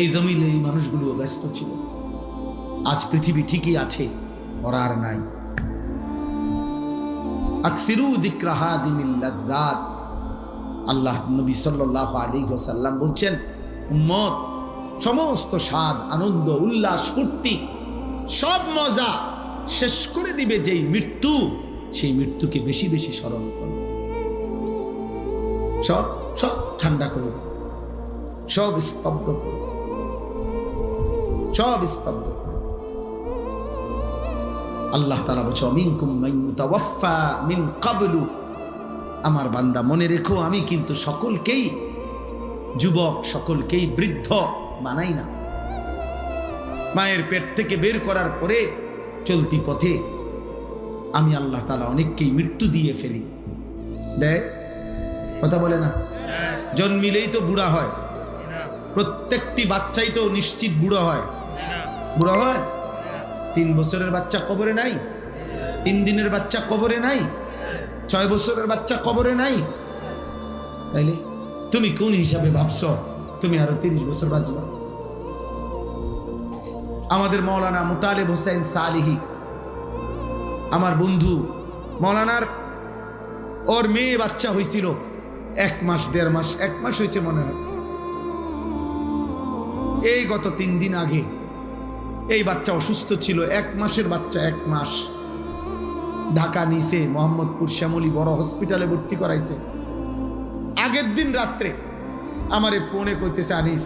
এই জমিনে এই মানুষগুলো ব্যস্ত ছিল। আজ পৃথিবী ঠিকই আছে, ওরা আর নাই। আকসিরু যিকরা হাদিমিল লাযযাত, আল্লাহ নবী সাল্লাল্লাহু আলাইহি ওয়াসাল্লাম বলছেন, উম্মত সমস্ত স্বাদ, আনন্দ, উল্লাস, ফুর্তি, সব মজা শেষ করে দিবে যেই মৃত্যু, সেই মৃত্যুকে বেশি বেশি স্মরণ করো। সব সব ঠান্ডা করে দিবে, সব স্তব্ধ করে দিবে, সব স্তব্ধ করে দিবে। আল্লাহ তাআলা বলছে, মিনকুম মান ইউতাওয়াফা মিন ক্বাবলু, আমার বান্দা মনে রেখো, আমি কিন্তু সকলকেই যুবক, সকলকেই বৃদ্ধ বানাই না। মায়ের পেট থেকে বের করার পরে চলতি পথে আমি আল্লাহ তাআলা অনেককেই মৃত্যু দিয়ে ফেলি। দেখ, কথা বলে না, জন্মিলেই তো বুড়া হয়, প্রত্যেকটি বাচ্চাই তো নিশ্চিত বুড়ো হয়। বুড়ো হয়? 3 বছরের বাচ্চা কবরে নাই, 3 দিনের বাচ্চা কবরে নাই, 6 বছরের বাচ্চা কবরে নাই। তাইলে তুমি কোন হিসাবে ভাবছো তুমি আরো 30 বছর বাঁচবা? আমাদের মাওলানা মুতালেব হোসেন সালিহি, আমার বন্ধু, মাওলানার ওর মেয়ে বাচ্চা হয়েছিল 1 মাস 1.5 মাস, 1 মাস হয়েছে মনে হয়। এই গত 3 দিন আগে এই বাচ্চা অসুস্থ ছিল, 1 মাসের বাচ্চা, 1 মাস। ঢাকা নিছে, মোহাম্মদপুর শ্যামলী বড় হসপিটালে ভর্তি করাইছে। আগের দিন রাত্রে আমারে ফোনে কইতেছে, আনিস